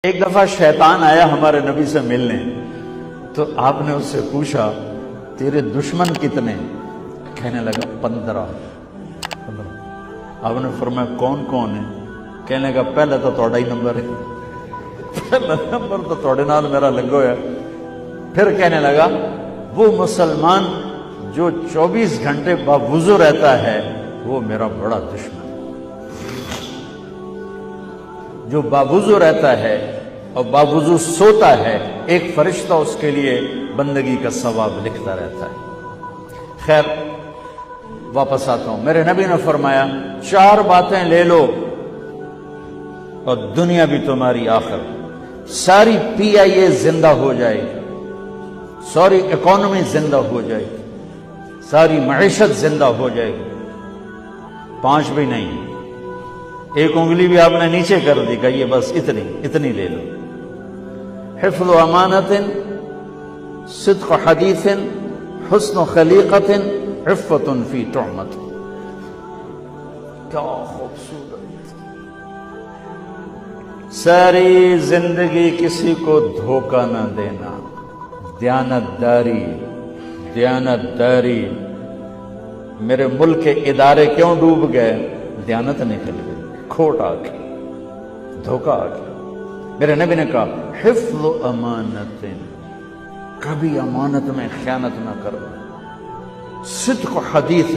ایک دفعہ شیطان آیا ہمارے نبی سے ملنے، تو آپ نے اس سے پوچھا تیرے دشمن کتنے؟ کہنے لگا 15۔ آپ نے فرمایا کون کون ہے؟ کہنے لگا پہلا تو تھوڑا ہی نمبر ہے، پہلا نمبر تو تھوڑے نال میرا لگو ہے۔ پھر کہنے لگا وہ مسلمان جو 24 گھنٹے باوضو رہتا ہے وہ میرا بڑا دشمن، جو باوضو رہتا ہے اور باوضو سوتا ہے، ایک فرشتہ اس کے لیے بندگی کا ثواب لکھتا رہتا ہے۔ خیر واپس آتا ہوں، میرے نبی نے فرمایا 4 باتیں لے لو اور دنیا بھی تمہاری آخر، ساری PIA زندہ ہو جائے گی، ساری اکانومی زندہ ہو جائے گی، ساری معیشت زندہ ہو جائے گی۔ 5 بھی نہیں، ایک انگلی بھی آپ نے نیچے کر دی، کہیے بس اتنی لے لو۔ حفظ امانت، صدق حدیث، حسن خلیقت، عفت فی طعمت۔ کیا خوبصورت! ساری زندگی کسی کو دھوکہ نہ دینا، دیانت داری۔ میرے ملک کے ادارے کیوں ڈوب گئے؟ دیانت نکل گئی، کھوٹ آ گئی، دھوکہ آ گیا۔ میرے نبی نے کہا حفظ امانت، کبھی امانت میں خیانت نہ کرنا، صدق حدیث،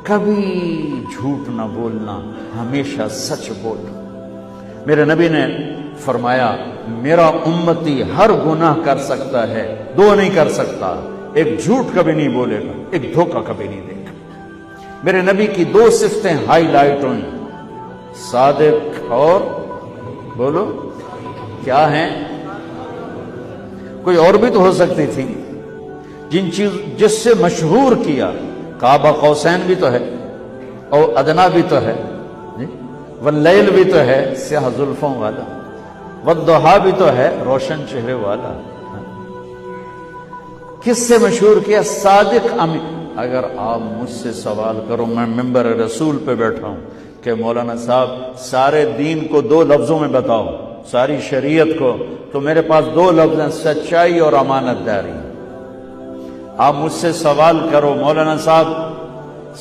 کبھی جھوٹ نہ بولنا، ہمیشہ سچ بولنا۔ میرے نبی نے فرمایا میرا امتی ہر گناہ کر سکتا ہے، 2 نہیں کر سکتا، ایک جھوٹ کبھی نہیں بولے گا، ایک دھوکہ کبھی نہیں دے گا۔ میرے نبی کی 2 صفتیں ہائی لائٹ ہوئیں، صادق اور بولو کیا ہیں؟ کوئی اور بھی تو ہو سکتی تھی، جس سے مشہور کیا، کعبہ قوسین بھی تو ہے، اور ادنا بھی تو ہے، واللیل بھی تو ہے سیاہ زلفوں والا، والضحیٰ بھی تو ہے روشن چہرے والا۔ کس سے مشہور کیا؟ صادق امین۔ اگر آپ مجھ سے سوال کرو، میں ممبر رسول پہ بیٹھا ہوں کہ مولانا صاحب سارے دین کو 2 لفظوں میں بتاؤ، ساری شریعت کو، تو میرے پاس 2 لفظ ہیں، سچائی اور امانت داری۔ آپ مجھ سے سوال کرو مولانا صاحب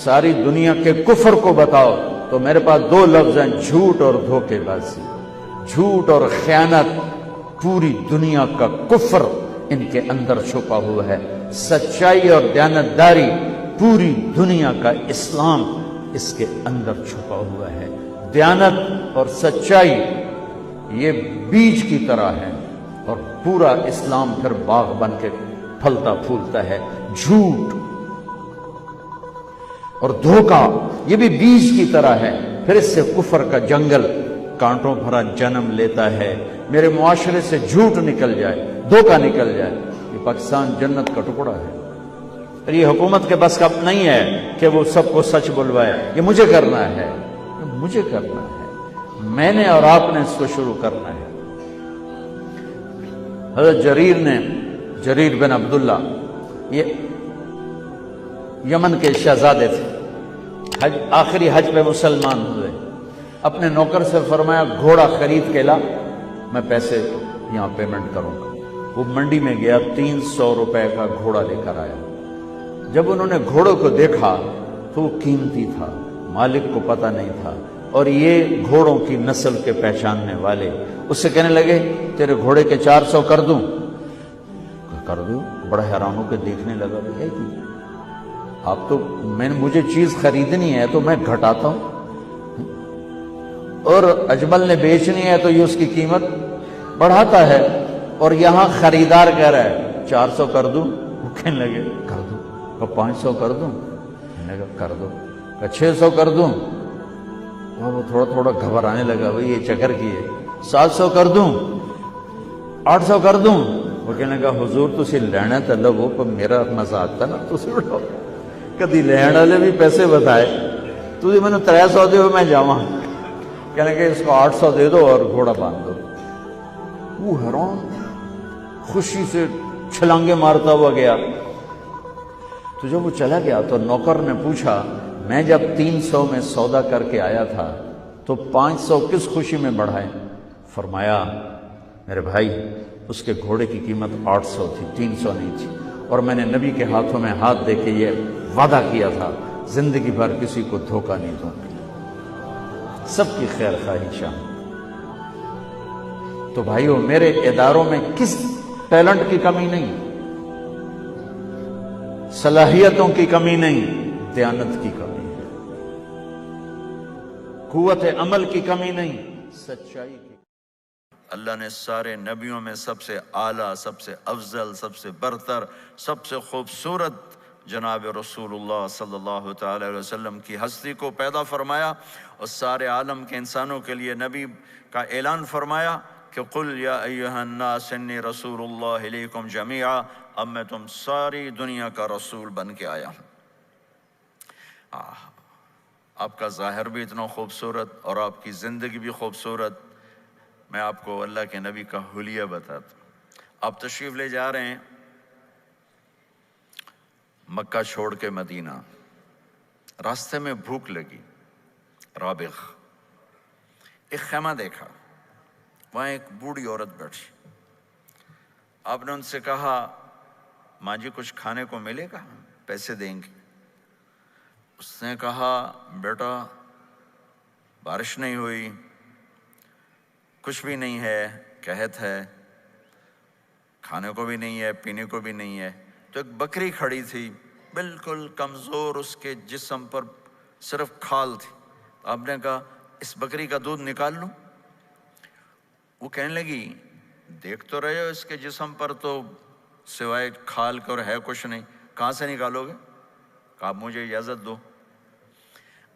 ساری دنیا کے کفر کو بتاؤ، تو میرے پاس 2 لفظ ہیں، جھوٹ اور دھوکے بازی، جھوٹ اور خیانت۔ پوری دنیا کا کفر ان کے اندر چھپا ہوا ہے، سچائی اور دیانت داری، پوری دنیا کا اسلام اس کے اندر چھپا ہوا ہے۔ دیانت اور سچائی یہ بیج کی طرح ہے، اور پورا اسلام پھر باغ بن کے پھلتا پھولتا ہے۔ جھوٹ اور دھوکہ یہ بھی بیج کی طرح ہے، پھر اس سے کفر کا جنگل کانٹوں بھرا جنم لیتا ہے۔ میرے معاشرے سے جھوٹ نکل جائے، دھوکہ نکل جائے، یہ پاکستان جنت کا ٹکڑا ہے۔ اور یہ حکومت کے بس کا نہیں ہے کہ وہ سب کو سچ بلوائے، یہ مجھے کرنا ہے، مجھے کرنا ہے، میں نے اور آپ نے اس کو شروع کرنا ہے۔ حضرت جریر بن عبداللہ یہ یمن کے شہزادے تھے، آخری حج پہ مسلمان ہوئے۔ اپنے نوکر سے فرمایا گھوڑا خرید کے لا، میں پیسے یہاں پیمنٹ کروں گا۔ وہ منڈی میں گیا، 300 روپے کا گھوڑا لے کر آیا۔ جب انہوں نے گھوڑوں کو دیکھا تو وہ قیمتی تھا، مالک کو پتہ نہیں تھا، اور یہ گھوڑوں کی نسل کے پہچاننے والے اس سے کہنے لگے تیرے گھوڑے کے 400 کر دوں؟ کر دوں۔ بڑا حیران ہو کے دیکھنے لگا، بھائی آپ تو مجھے چیز خریدنی ہے تو میں گھٹاتا ہوں، اور اجمل نے بیچنی ہے تو یہ اس کی قیمت بڑھاتا ہے، اور یہاں خریدار کہہ رہا ہے 400 کر دوں؟ وہ کہنے لگے کر دوں۔ 500 کر دوں؟ کہنے لگا کر دو۔ 600 کر دوں؟ وہ تھوڑا گھبرانے لگا، بھائی یہ چکر کی ہے۔ 700 کر دوں؟ 800 کر دوں؟ وہ کہنے لگا حضور تسی لینا تو لو، پر میرا مزہ آتا نا تسی اٹھو، کدی لین والے بھی پیسے بتائے، تسی میں نے 300 دے میں جاواں، کہنے لگا اس کو 800 دے دو اور گھوڑا باندھ دو۔ وہ حیران خوشی سے چھلانگے مارتا ہوا گیا۔ تو جب وہ چلا گیا تو نوکر نے پوچھا میں جب 300 میں سودا کر کے آیا تھا تو 500 کس خوشی میں بڑھائے؟ فرمایا میرے بھائی اس کے گھوڑے کی قیمت 800 تھی، 300 نہیں تھی، اور میں نے نبی کے ہاتھوں میں ہاتھ دے کے یہ وعدہ کیا تھا زندگی بھر کسی کو دھوکہ نہیں دوں گی، سب کی خیر خواہشاں۔ تو بھائیو میرے اداروں میں کس ٹیلنٹ کی کمی نہیں، صلاحیتوں کی کمی نہیں، دیانت کی کمی ہے، قوت عمل کی کمی نہیں، سچائی کی۔ اللہ نے سارے نبیوں میں سب سے اعلیٰ، سب سے افضل، سب سے برتر، سب سے خوبصورت جناب رسول اللہ صلی اللہ تعالی علیہ وسلم کی ہستی کو پیدا فرمایا، اور سارے عالم کے انسانوں کے لیے نبی کا اعلان فرمایا کہ قل یا ایہا الناس انی رسول اللہ الیکم جمیعا، اب میں تم ساری دنیا کا رسول بن کے آیا ہوں۔ آپ کا ظاہر بھی اتنا خوبصورت اور آپ کی زندگی بھی خوبصورت۔ میں آپ کو اللہ کے نبی کا حلیہ بتاتا ہوں۔ آپ تشریف لے جا رہے ہیں مکہ چھوڑ کے مدینہ، راستے میں بھوک لگی، رابغ، ایک خیمہ دیکھا، وہاں ایک بوڑھی عورت بیٹھی۔ آپ نے ان سے کہا ماں جی کچھ کھانے کو ملے گا، پیسے دیں گے؟ اس نے کہا بیٹا بارش نہیں ہوئی، کچھ بھی نہیں ہے، قحط ہے، کھانے کو بھی نہیں ہے، پینے کو بھی نہیں ہے۔ تو ایک بکری کھڑی تھی، بالکل کمزور، اس کے جسم پر صرف کھال تھی۔ آپ نے کہا اس بکری کا دودھ نکال لوں؟ وہ کہنے لگی دیکھ تو رہے ہو اس کے جسم پر تو سوائے کھال کر ہے کچھ نہیں، کہاں سے نکالو گے؟ کہا مجھے اجازت دو۔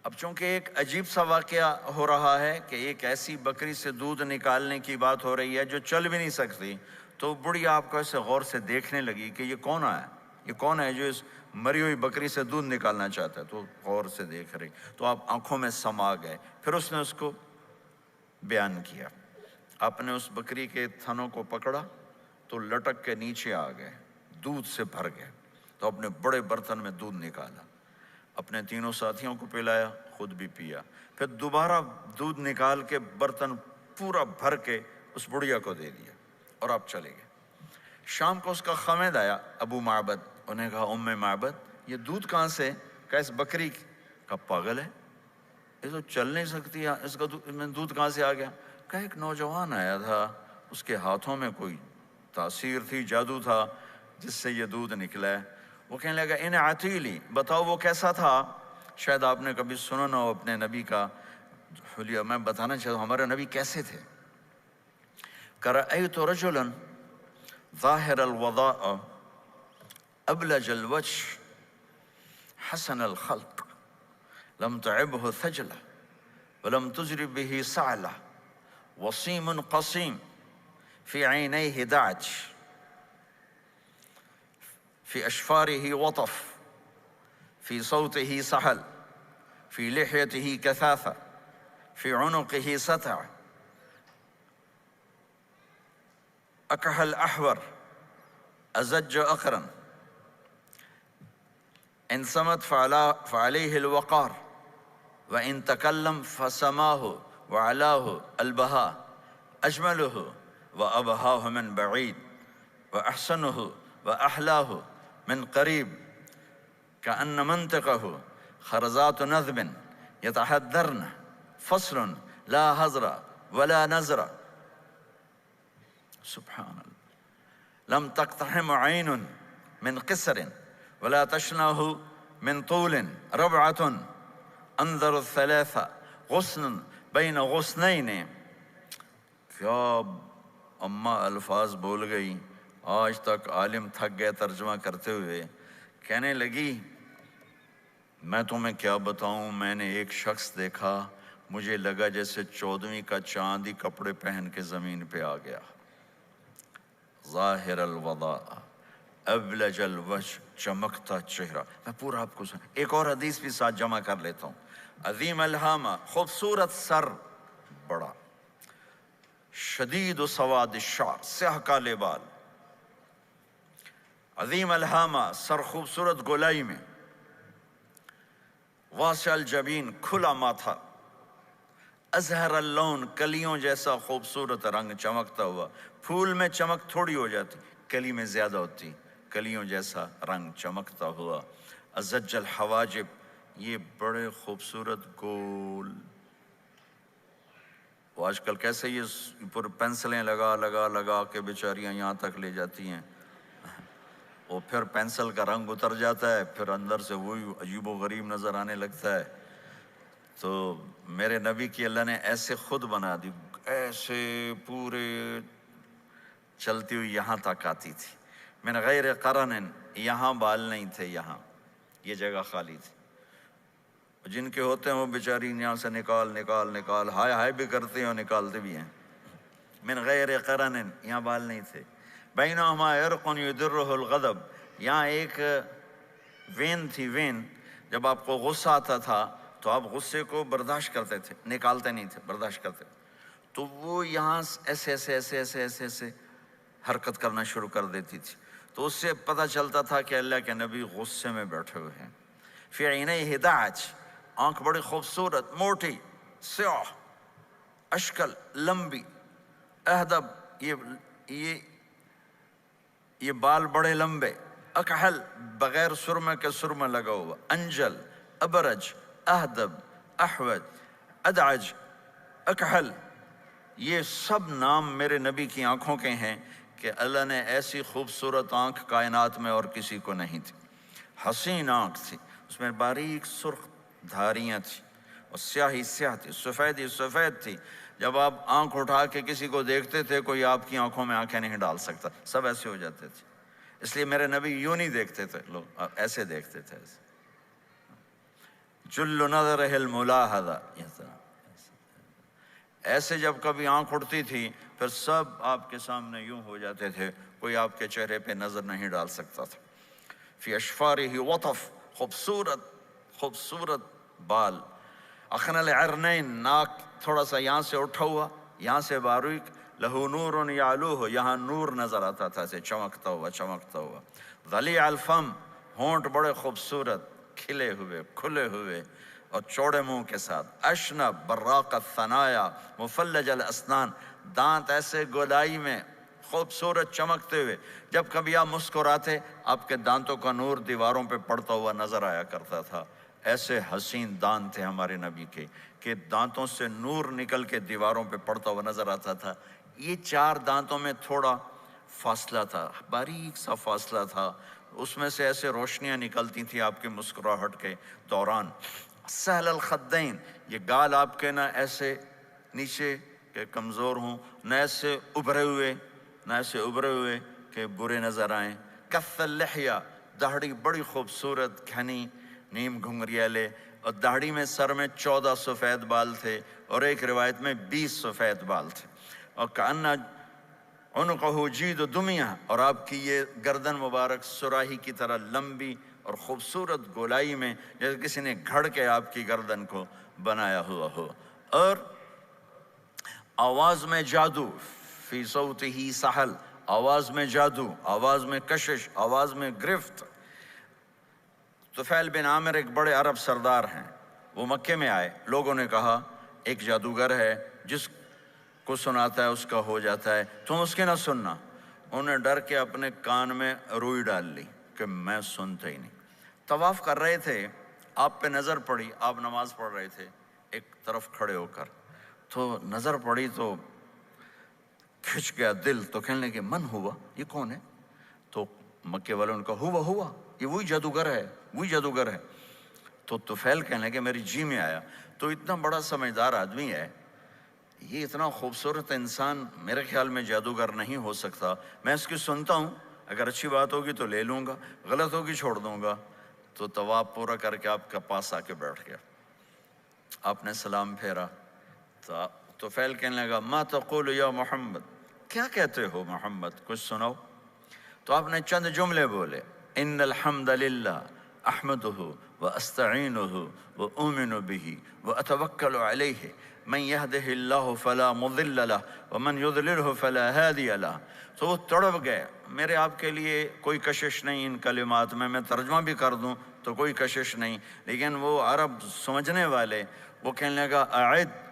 اب چونکہ ایک عجیب سا واقعہ ہو رہا ہے کہ ایک ایسی بکری سے دودھ نکالنے کی بات ہو رہی ہے جو چل بھی نہیں سکتی، تو بڑھی آپ کو ایسے غور سے دیکھنے لگی کہ یہ کون ہے، یہ کون ہے جو اس مری ہوئی بکری سے دودھ نکالنا چاہتا ہے؟ تو غور سے دیکھ رہی، تو آپ آنکھوں میں سما گئے۔ پھر اس نے اس کو بیان کیا۔ آپ نے اس بکری کے تھنوں کو پکڑا تو لٹک کے نیچے آ گئے، دودھ سے بھر گئے۔ تو اپنے بڑے برتن میں دودھ نکالا، اپنے تینوں ساتھیوں کو پلایا، خود بھی پیا، پھر دوبارہ دودھ نکال کے برتن پورا بھر کے اس بڑھیا کو دے دیا، اور آپ چلے گئے۔ شام کو اس کا خامد آیا، ابو معبد، انہیں کہا ام معبد یہ دودھ کہاں سے؟ کہا اس بکری کی۔ کہا پاگل ہے، یہ تو چل نہیں سکتی، اس کا دودھ کہاں سے آ گیا؟ کہا ایک نوجوان آیا تھا، اس کے ہاتھوں میں کوئی تاثیر تھی، جادو تھا، جس سے یہ دودھ نکلا ہے۔ وہ کہنے لگا ان عتیلی، بتاؤ وہ کیسا تھا؟ شاید آپ نے کبھی سنا نہ ہو اپنے نبی کا حلیہ، میں بتانا چاہتا ہوں ہمارے نبی کیسے تھے۔ رأیت رجلا ظاہر الوضاء ابلج الوجه حسن الخلق لم تعبه ثجلة ولم تجرب به سعلة وصيم قصيم في عينيه دعج في أشفاره وطف في صوته سحل في لحيته كثافة في عنقه ستع أكحل أحور أزج أقرن إن صمت فعليه الوقار وإن تكلم فسماه وعلاه البهاء أجمله وأبهاه من بعيد وأحسنه وأحلاه من قريب كأن منطقه خرزات نذب يتحذرن فصل لا هزر ولا نزر سبحان الله لم تقتحم عين من قصر ولا تشنه من طول ربعة انظر الثلاثة غصن بين غصنين۔ کیا اماں الفاظ بول گئی، آج تک عالم تھک گئے ترجمہ کرتے ہوئے۔ کہنے لگی میں تمہیں کیا بتاؤں، میں نے ایک شخص دیکھا، مجھے لگا جیسے 14ویں کا چاند ہی کپڑے پہن کے زمین پہ آ گیا۔ ظاہر الوضاء ابلج الوجه، چمکتا چہرہ۔ میں پورا آپ کو ایک اور حدیث بھی ساتھ جمع کر لیتا ہوں۔ عظیم الہامہ، خوبصورت سر، بڑا، شدید سواد الشعر، سیاہ کالے بال، عظیم الہامہ، سر خوبصورت گولائی میں، واسع الجبین، کھلا ماتھا، ازہر اللون، کلیوں جیسا خوبصورت رنگ چمکتا ہوا، پھول میں چمک تھوڑی ہو جاتی، کلی میں زیادہ ہوتی، کلیوں جیسا رنگ چمکتا ہوا، ازج الحواجب، یہ بڑے خوبصورت گول، وہ آج کل کیسے یہ پر پینسلیں لگا لگا لگا کے بیچاریاں یہاں تک لے جاتی ہیں، وہ پھر پینسل کا رنگ اتر جاتا ہے، پھر اندر سے وہی عجیب و غریب نظر آنے لگتا ہے۔ تو میرے نبی کی اللہ نے ایسے خود بنا دی، ایسے پورے چلتی ہوئی یہاں تک آتی تھی، من غیر قرن، یہاں بال نہیں تھے، یہاں یہ جگہ خالی تھی، جن کے ہوتے ہیں وہ بیچاری یہاں سے نکال نکال نکال ہائے ہائے بھی کرتے ہیں اور نکالتے بھی ہیں، من غیر قرن، یہاں بال نہیں تھے، بینہما عرق یدرہ الغضب، یہاں ایک وین تھی، وین، جب آپ کو غصہ آتا تھا تو آپ غصے کو برداشت کرتے تھے، نکالتے نہیں تھے، برداشت کرتے، تو وہ یہاں ایسے ایسے ایسے ایسے ایسے ایسے حرکت کرنا شروع کر دیتی تھی، تو اس سے پتہ چلتا تھا کہ اللہ کے نبی غصے میں بیٹھے ہوئے ہیں۔ فی عینیہ دعج، آنکھ بڑی خوبصورت، موٹی، سیاہ، اشکل، لمبی، اہدب، یہ بال بڑے لمبے، اکحل، بغیر سرمے کے سرمہ لگا ہوا، انجل، ابرج، اہدب، احوج، ادعج، اکحل، یہ سب نام میرے نبی کی آنکھوں کے ہیں کہ اللہ نے ایسی خوبصورت آنکھ کائنات میں اور کسی کو نہیں تھی، حسین آنکھ تھی، اس میں باریک سرخ دھاریاں تھیں، اور سیاہی سیاہ تھی، سفیدی سفید تھی، جب آپ آنکھ اٹھا کے کسی کو دیکھتے تھے کوئی آپ کی آنکھوں میں آنکھیں نہیں ڈال سکتا، سب ایسے ہو جاتے تھے، اس لیے میرے نبی یوں نہیں دیکھتے تھے، لوگ ایسے دیکھتے تھے، جل نظرہ الملاحظہ، ایسے جب کبھی آنکھ اٹھتی تھی پھر سب آپ کے سامنے یوں ہو جاتے تھے، کوئی آپ کے چہرے پہ نظر نہیں ڈال سکتا تھا۔ فی اشفارہ وطف، خوبصورت خوبصورت بال، اخن العرنین، ناک تھوڑا سا یہاں سے اٹھا ہوا، یہاں سے باریک، لہو نور یعلوہ، یہاں نور نظر آتا تھا اسے چمکتا ہوا چمکتا ہوا، ضلیع الفم، ہونٹ بڑے خوبصورت، کھلے ہوئے کھلے ہوئے اور چوڑے منہ کے ساتھ، اشنب براق الثنایا، مفلج الاسنان، دانت ایسے گولائی میں خوبصورت چمکتے ہوئے، جب کبھی آپ مسکراتے آپ کے دانتوں کا نور دیواروں پہ پڑتا ہوا نظر آیا کرتا تھا، ایسے حسین دانت تھے ہمارے نبی کے کہ دانتوں سے نور نکل کے دیواروں پہ پڑتا ہوا نظر آتا تھا۔ یہ چار دانتوں میں تھوڑا فاصلہ تھا، باریک سا فاصلہ تھا، اس میں سے ایسے روشنیاں نکلتی تھیں آپ کے مسکراہٹ کے دوران۔ سہل الخدین، یہ گال آپ کے نہ ایسے نیچے کہ کمزور ہوں، نہ ایسے ابھرے ہوئے کہ برے نظر آئیں۔ کث اللحیہ، داڑھی بڑی خوبصورت گھنی نیم گھنگریالے، اور داڑھی میں سر میں 14 سفید بال تھے اور ایک روایت میں 20 سفید بال تھے، اور کأن عنقہ جید دمیہ، اور آپ کی یہ گردن مبارک سراہی کی طرح لمبی اور خوبصورت گولائی میں، جیسے کسی نے گھڑ کے آپ کی گردن کو بنایا ہوا ہو، اور آواز میں جادو، فی صوتہ سحل، آواز میں جادو، آواز میں کشش، آواز میں گرفت۔ طفیل بن عامر ایک بڑے عرب سردار ہیں، وہ مکے میں آئے، لوگوں نے کہا ایک جادوگر ہے جس کو سناتا ہے اس کا ہو جاتا ہے، تم اس کے نہ سننا۔ انہوں نے ڈر کے اپنے کان میں روئی ڈال لی کہ میں سنتا ہی نہیں۔ طواف کر رہے تھے، آپ پہ نظر پڑی، آپ نماز پڑھ رہے تھے ایک طرف کھڑے ہو کر، تو نظر پڑی تو کھچ گیا دل، تو کہنے لگے من ہوا، یہ کون ہے؟ تو مکے والوں نے کہا ہوا یہ وہی جادوگر ہے۔ تو طفیل کہنے لگے میری جی میں آیا، تو اتنا بڑا سمجھدار آدمی ہے، یہ اتنا خوبصورت انسان میرے خیال میں جادوگر نہیں ہو سکتا، میں اس کی سنتا ہوں، اگر اچھی بات ہوگی تو لے لوں گا، غلط ہوگی چھوڑ دوں گا۔ تو طواف پورا کر کے آپ کے پاس آ کے بیٹھ گیا، آپ نے سلام پھیرا، تو طفیل کہنے لگا ما تقول یا محمد، کیا کہتے ہو محمد، کچھ سناؤ۔ تو آپ نے چند جملے بولے، ان الحمد للہ احمدہ واستعینہ واؤمن بہ واتوکل علیہ من یہدہ اللہ فلا مضل لہ ومن یضللہ فلا ہادی لہ۔ تو وہ تڑپ گئے، میرے آپ کے لیے کوئی کشش نہیں ان کلمات میں ترجمہ بھی کر دوں تو کوئی کشش نہیں، لیکن وہ عرب سمجھنے والے، وہ کہنے لگا اعد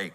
1,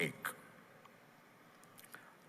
1।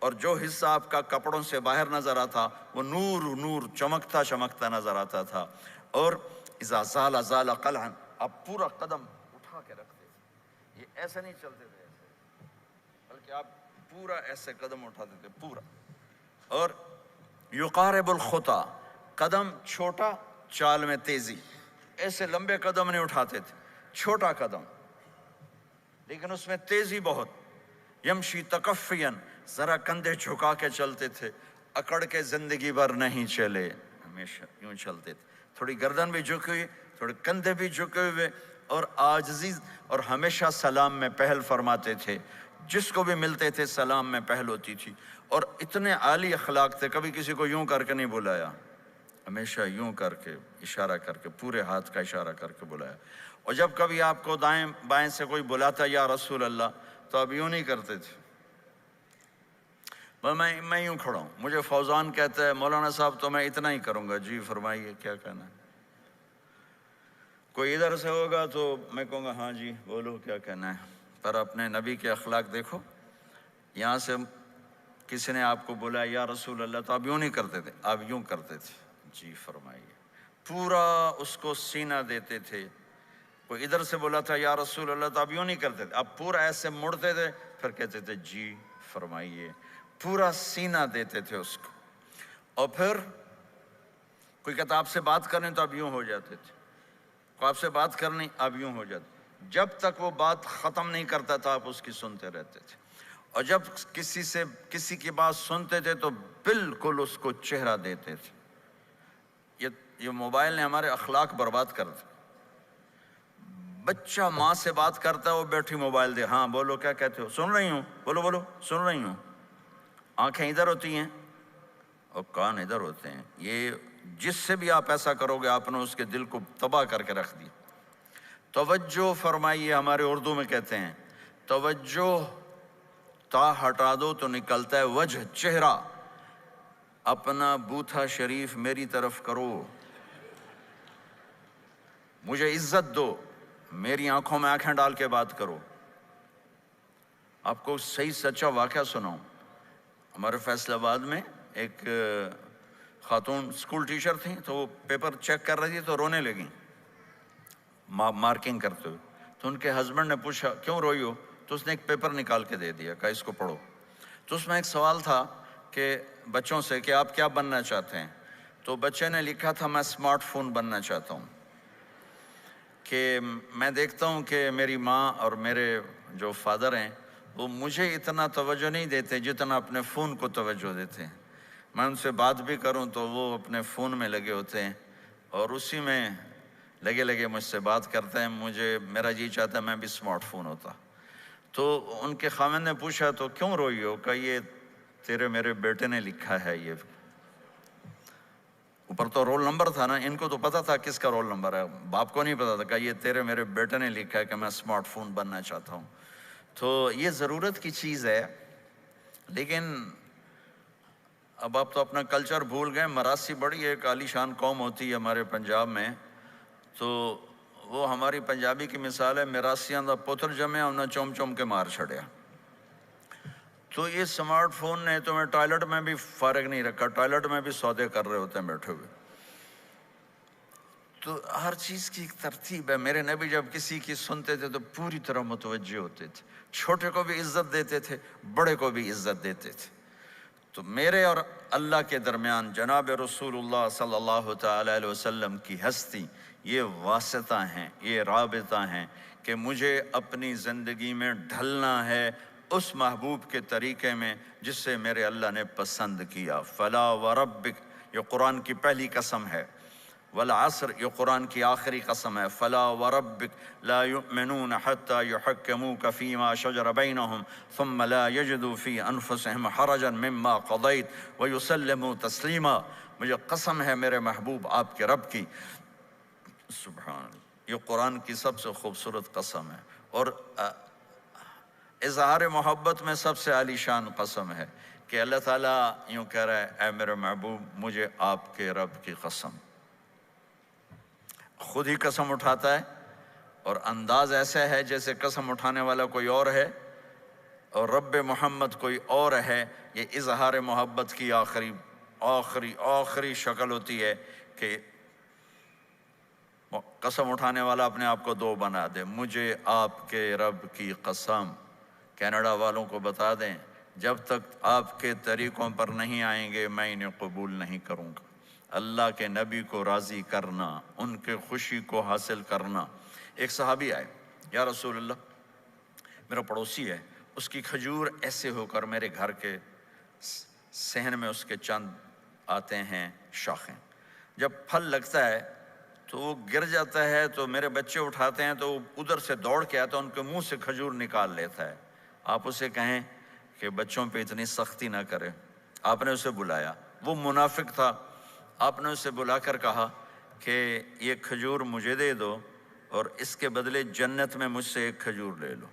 اور جو حصہ آپ کا کپڑوں سے باہر نظر آتا وہ نور نور چمکتا چمکتا نظر آتا تھا. اور اذا زال زال قلعا، آپ پورا قدم اٹھا کے رکھتے تھے، یہ ایسے نہیں چلتے تھے ایسے، بلکہ آپ پورا ایسے قدم اٹھاتے تھے پورا. اور یقارب الخطا، قدم چھوٹا چال میں تیزی، ایسے لمبے قدم نہیں اٹھاتے تھے، چھوٹا قدم لیکن اس میں تیزی بہت. یمشی تکفین، ذرا کندھے جھکا کے چلتے تھے، اکڑ کے زندگی بھر نہیں چلے، ہمیشہ یوں چلتے تھے، تھوڑی گردن بھی جھکی ہوئی، تھوڑے کندھے بھی جھکے ہوئے، اور عاجزی، اور ہمیشہ سلام میں پہل فرماتے تھے، جس کو بھی ملتے تھے سلام میں پہل ہوتی تھی. اور اتنے عالی اخلاق تھے، کبھی کسی کو یوں کر کے نہیں بلایا، ہمیشہ یوں کر کے اشارہ کر کے، پورے ہاتھ کا اشارہ کر کے بلایا. اور جب کبھی آپ کو دائیں بائیں سے کوئی بلاتا یا رسول اللہ، تو اب یوں نہیں کرتے تھے، میں یوں کھڑا ہوں. مجھے فوزان کہتا ہے مولانا صاحب تو میں اتنا ہی کروں گا. جی فرمائیے کیا کہنا ہے. کوئی ادھر سے ہوگا تو میں کہوں گا ہاں جی بولو کیا کہنا ہے. پر اپنے نبی کے اخلاق دیکھو، یہاں سے کسی نے آپ کو بولا یا رسول اللہ تو آپ یوں نہیں کرتے تھے، آپ یوں کرتے تھے. جی فرمائیے، پورا اس کو سینہ دیتے تھے. کوئی ادھر سے بولا تھا یا رسول اللہ تو آپ یوں نہیں کرتے تھے، آپ پورا ایسے مڑتے تھے، پھر کہتے تھے جی فرمائیے، پورا سینہ دیتے تھے اس کو. اور پھر کوئی کہتا آپ سے بات کریں تو آپ یوں ہو جاتے تھے، کوئی آپ سے بات کرنی آپ یوں ہو جاتے، جب تک وہ بات ختم نہیں کرتا تھا آپ اس کی سنتے رہتے تھے. اور جب کسی کی بات سنتے تھے تو بالکل اس کو چہرہ دیتے تھے. یہ موبائل نے ہمارے اخلاق برباد کر دیے. بچہ ماں سے بات کرتا ہے، وہ بیٹھی موبائل دے، ہاں بولو کیا کہتے ہو، سن رہی ہوں، بولو بولو سن رہی ہوں. آنکھیں ادھر ہوتی ہیں اور کان ادھر ہوتے ہیں. یہ جس سے بھی آپ ایسا کرو گے آپ نے اس کے دل کو تباہ کر کے رکھ دیا. توجہ فرمائیے، ہمارے اردو میں کہتے ہیں توجہ، تا ہٹا دو تو نکلتا ہے وجہ، چہرہ. اپنا بوتھا شریف میری طرف کرو، مجھے عزت دو، میری آنکھوں میں آنکھیں ڈال کے بات کرو. آپ کو صحیح سچا واقعہ سناؤں. ہمارے فیصل آباد میں ایک خاتون اسکول ٹیچر تھیں، تو وہ پیپر چیک کر رہی تھی تو رونے لگیں مارکنگ کرتے ہوئے. تو ان کے ہسبینڈ نے پوچھا کیوں روئی ہو، تو اس نے ایک پیپر نکال کے دے دیا، کہا اس کو پڑھو. تو اس میں ایک سوال تھا کہ بچوں سے کہ آپ کیا بننا چاہتے ہیں. تو بچے نے لکھا تھا میں اسمارٹ فون بننا چاہتا ہوں، کہ میں دیکھتا ہوں کہ میری ماں اور میرے جو فادر ہیں وہ مجھے اتنا توجہ نہیں دیتے جتنا اپنے فون کو توجہ دیتے ہیں. میں ان سے بات بھی کروں تو وہ اپنے فون میں لگے ہوتے ہیں اور اسی میں لگے مجھ سے بات کرتے ہیں. میرا جی چاہتا ہے میں بھی اسمارٹ فون ہوتا. تو ان کے خاوند نے پوچھا تو کیوں روئی ہو، کہ یہ تیرے میرے بیٹے نے لکھا ہے. یہ اوپر تو رول نمبر تھا نا، ان کو تو پتا تھا کس کا رول نمبر ہے، باپ کو نہیں پتا تھا. کہ یہ تیرے میرے بیٹے نے لکھا ہے کہ میں اسمارٹ فون بننا چاہتا ہوں. تو یہ ضرورت کی چیز ہے. لیکن اب آپ تو اپنا کلچر بھول گئے. مراسی بڑی ایک عالی شان قوم ہوتی ہے ہمارے پنجاب میں، تو وہ ہماری پنجابی کی مثال ہے میراسیاں دا پتر جمع انہیں چوم چوم کے مار چھڑیا. تو یہ سمارٹ فون نے تمہیں ٹوائلٹ میں بھی فارغ نہیں رکھا، ٹوائلٹ میں بھی سودے کر رہے ہوتے ہیں بیٹھے ہوئے. تو ہر چیز کی ایک ترتیب ہے. میرے نبی جب کسی کی سنتے تھے تو پوری طرح متوجہ ہوتے تھے، چھوٹے کو بھی عزت دیتے تھے، بڑے کو بھی عزت دیتے تھے. تو میرے اور اللہ کے درمیان جناب رسول اللہ صلی اللہ تعالی علیہ وسلم کی ہستی، یہ واسطہ ہیں، یہ رابطہ ہیں کہ مجھے اپنی زندگی میں ڈھلنا ہے اس محبوب کے طریقے میں جس سے میرے اللہ نے پسند کیا. فلا وربک، یہ قرآن کی پہلی قسم ہے. والعصر، یہ قرآن کی آخری قسم ہے. فلا وربک لا یؤمنون حتی یحکموک فیما شجر بینہم ثم لا یجدوا فی انفسہم حرجا مما قضیت ویسلموا تسلیما. مجھے قسم ہے میرے محبوب آپ کے رب کی. سبحان اللہ، یہ قرآن کی سب سے خوبصورت قسم ہے اور اظہار محبت میں سب سے عالی شان قسم ہے کہ اللہ تعالیٰ یوں کہہ رہا ہے اے میرے محبوب مجھے آپ کے رب کی قسم. خود ہی قسم اٹھاتا ہے اور انداز ایسا ہے جیسے قسم اٹھانے والا کوئی اور ہے. اور رب محمد کوئی اور ہے، یہ اظہار محبت کی آخری شکل ہوتی ہے کہ قسم اٹھانے والا اپنے آپ کو دو بنا دے۔ مجھے آپ کے رب کی قسم، کینیڈا والوں کو بتا دیں جب تک آپ کے طریقوں پر نہیں آئیں گے میں انہیں قبول نہیں کروں گا۔ اللہ کے نبی کو راضی کرنا، ان کے خوشی کو حاصل کرنا۔ ایک صحابی آئے، یا رسول اللہ میرا پڑوسی ہے، اس کی کھجور ایسے ہو کر میرے گھر کے صحن میں اس کے چند آتے ہیں شاخیں، جب پھل لگتا ہے تو وہ گر جاتا ہے تو میرے بچے اٹھاتے ہیں تو وہ ادھر سے دوڑ کے آتا ہے، ان کے منہ سے کھجور نکال لیتا ہے۔ آپ اسے کہیں کہ بچوں پہ اتنی سختی نہ کرے۔ آپ نے اسے بلایا، وہ منافق تھا، آپ نے اسے بلا کر کہا کہ یہ کھجور مجھے دے دو اور اس کے بدلے جنت میں مجھ سے ایک کھجور لے لو۔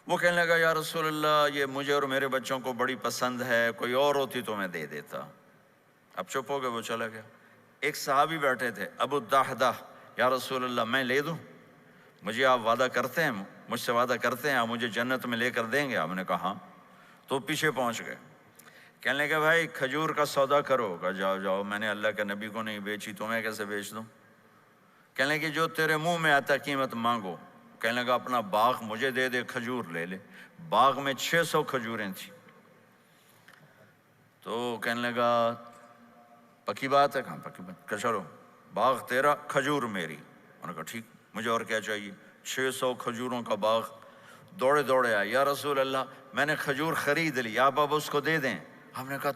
وہ کہنے لگا یا رسول اللہ یہ مجھے اور میرے بچوں کو بڑی پسند ہے، کوئی اور ہوتی تو میں دے دیتا۔ اب چپ ہو گئے، وہ چلا گیا۔ ایک صحابی بیٹھے تھے، ابو الدحدہ، یا رسول اللہ میں لے دوں؟ مجھے آپ وعدہ کرتے ہیں، مجھ سے وعدہ کرتے ہیں آپ مجھے جنت میں لے کر دیں گے؟ آپ نے کہا ہاں۔ تو پیچھے پہنچ گئے، کہنے لگے بھائی کھجور کا سودا کرو۔ کہا جاؤ جاؤ، میں نے اللہ کے نبی کو نہیں بیچی، تمہیں کیسے بیچ دوں؟ کہنے لگے جو تیرے منہ میں آتا قیمت مانگو۔ کہنے لگا اپنا باغ مجھے دے دے، کھجور لے لے۔ باغ میں 600 کھجوریں تھیں۔ تو کہنے لگا پکی بات ہے؟ کہاں پکی بات؟ کہ چلو باغ تیرا، کھجور میری۔ انہوں نے کہا ٹھیک، مجھے اور کیا چاہیے؟ 600 کھجوروں کا باغ۔ دوڑے دوڑے آئے، یا رسول اللہ میں نے کھجور خرید لی، آپ اب اس کو دے دیں۔ ہم نے کہا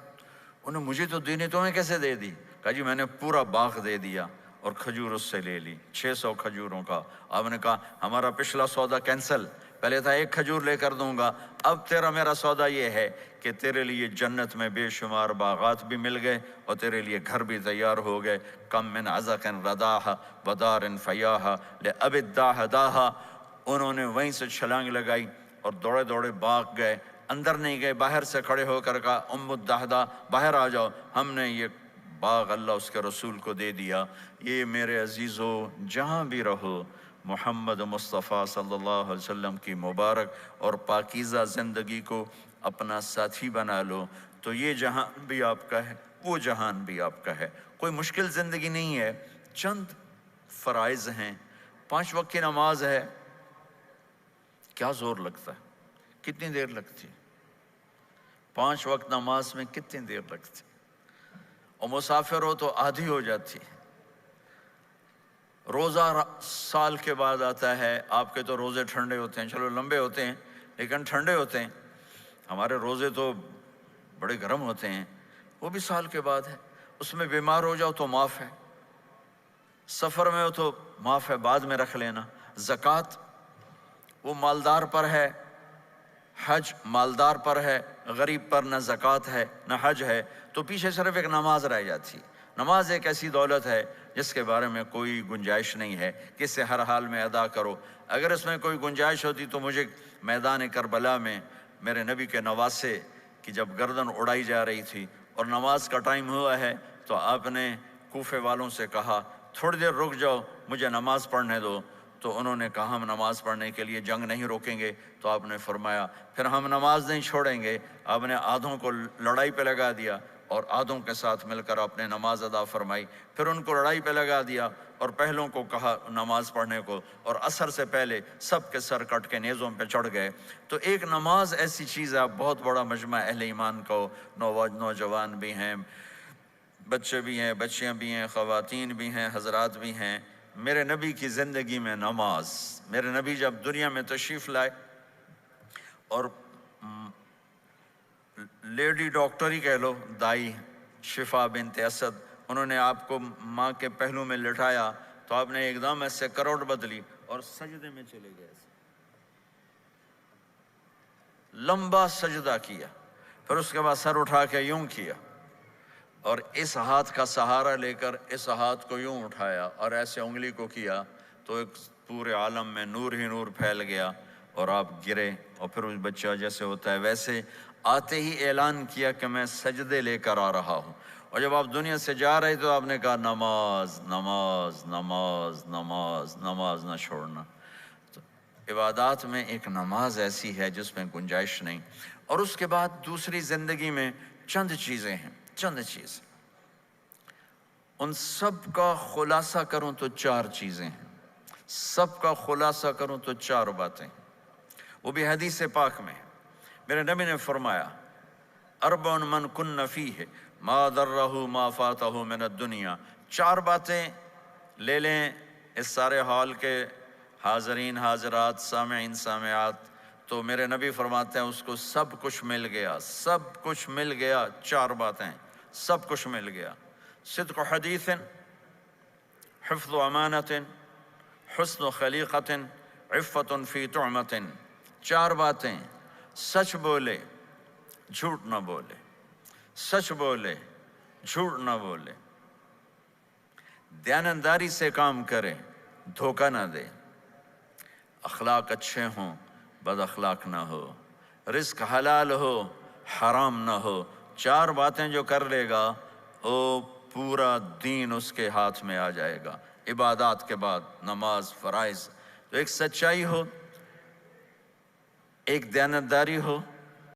انہیں مجھے تو دینی، تمہیں کیسے دے دی؟ کہا جی میں نے پورا باغ دے دیا اور کھجور اس سے لے لی، 600 کھجوروں کا۔ آپ نے کہا ہمارا پچھلا سودا کینسل، پہلے تھا ایک کھجور لے کر دوں گا، اب تیرا میرا سودا یہ ہے کہ تیرے لیے جنت میں بے شمار باغات بھی مل گئے اور تیرے لیے گھر بھی تیار ہو گئے۔ کم من عزق رداح ودار فیاح لأب الداحداح۔ انہوں نے وہیں سے چھلانگ لگائی اور دوڑے دوڑے باغ گئے، اندر نہیں گئے، باہر سے کھڑے ہو کر کہا ام الدحدہ باہر آ جاؤ، ہم نے یہ باغ اللہ اس کے رسول کو دے دیا۔ یہ میرے عزیزو جہاں بھی رہو محمد مصطفیٰ صلی اللہ علیہ وسلم کی مبارک اور پاکیزہ زندگی کو اپنا ساتھی بنا لو تو یہ جہان بھی آپ کا ہے، وہ جہان بھی آپ کا ہے۔ کوئی مشکل زندگی نہیں ہے، چند فرائض ہیں، 5 وقت کی نماز ہے، کیا زور لگتا ہے، کتنی دیر لگتی ہے؟ 5 وقت نماز میں کتنی دیر لگتی؟ اور مسافر ہو تو آدھی ہو جاتی ہے۔ روزہ سال کے بعد آتا ہے، آپ کے تو روزے ٹھنڈے ہوتے ہیں، چلو لمبے ہوتے ہیں لیکن ٹھنڈے ہوتے ہیں، ہمارے روزے تو بڑے گرم ہوتے ہیں، وہ بھی سال کے بعد ہے۔ اس میں بیمار ہو جاؤ تو معاف ہے، سفر میں ہو تو معاف ہے، بعد میں رکھ لینا۔ زکوٰۃ وہ مالدار پر ہے، حج مالدار پر ہے، غریب پر نہ زکوٰۃ ہے نہ حج ہے، تو پیچھے صرف ایک نماز رہ جاتی۔ نماز ایک ایسی دولت ہے جس کے بارے میں کوئی گنجائش نہیں ہے کہ اسے ہر حال میں ادا کرو۔ اگر اس میں کوئی گنجائش ہوتی تو مجھے میدان کربلا میں میرے نبی کے نواسے کی جب گردن اڑائی جا رہی تھی اور نماز کا ٹائم ہوا ہے تو آپ نے کوفے والوں سے کہا تھوڑی دیر رک جاؤ مجھے نماز پڑھنے دو، تو انہوں نے کہا ہم نماز پڑھنے کے لیے جنگ نہیں روکیں گے، تو آپ نے فرمایا پھر ہم نماز نہیں چھوڑیں گے۔ آپ نے آدھوں کو لڑائی پہ لگا دیا اور آدھوں کے ساتھ مل کر آپ نے نماز ادا فرمائی، پھر ان کو لڑائی پہ لگا دیا اور پہلوں کو کہا نماز پڑھنے کو، اور عصر سے پہلے سب کے سر کٹ کے نیزوں پہ چڑھ گئے۔ تو ایک نماز ایسی چیز ہے، آپ بہت بڑا مجمع اہل ایمان کو، نوجوان بھی ہیں، بچے بھی ہیں، بچیاں بھی ہیں، خواتین بھی ہیں، حضرات بھی ہیں۔ میرے نبی کی زندگی میں نماز، میرے نبی جب دنیا میں تشریف لائے اور لیڈی ڈاکٹر ہی کہہ لو، دائی شفا بنت اسد، انہوں نے آپ کو ماں کے پہلو میں لٹایا تو آپ نے ایک دم ایسے کروٹ بدلی اور سجدے میں چلے گئے، لمبا سجدہ کیا، پھر اس کے بعد سر اٹھا کے یوں کیا اور اس ہاتھ کا سہارا لے کر اس ہاتھ کو یوں اٹھایا اور ایسے انگلی کو کیا تو ایک پورے عالم میں نور ہی نور پھیل گیا اور آپ گرے، اور پھر اس بچہ جیسے ہوتا ہے ویسے آتے ہی اعلان کیا کہ میں سجدے لے کر آ رہا ہوں۔ اور جب آپ دنیا سے جا رہے تو آپ نے کہا نماز نماز نماز نماز نماز نہ چھوڑنا۔ عبادات میں ایک نماز ایسی ہے جس میں گنجائش نہیں، اور اس کے بعد دوسری زندگی میں چند چیزیں ہیں، چند چیز، ان سب کا خلاصہ کروں تو 4 چیزیں ہیں، سب کا خلاصہ کروں تو 4 باتیں، وہ بھی حدیث پاک میں ہے۔ میرے نبی نے فرمایا اربع من کن فیہ ما ضرہ ما فاتہ من الدنیا، 4 باتیں لے لیں اس سارے ہال کے حاضرین حاضرات سامعین سامعات، تو میرے نبی فرماتے ہیں اس کو سب کچھ مل گیا، سب کچھ مل گیا، 4 باتیں سب کچھ مل گیا، صدق حدیث، حفظ امانت، حسن خلیقت، عفت فی طعمت، 4 باتیں، سچ بولے جھوٹ نہ بولے، سچ بولے جھوٹ نہ بولے، دیانتداری سے کام کرے، دھوکہ نہ دے، اخلاق اچھے ہوں، بد اخلاق نہ ہو، رزق حلال ہو، حرام نہ ہو، 4 باتیں جو کر لے گا وہ پورا دین اس کے ہاتھ میں آ جائے گا۔ عبادات کے بعد نماز، فرائض، تو ایک سچائی ہو، ایک دیانتداری ہو،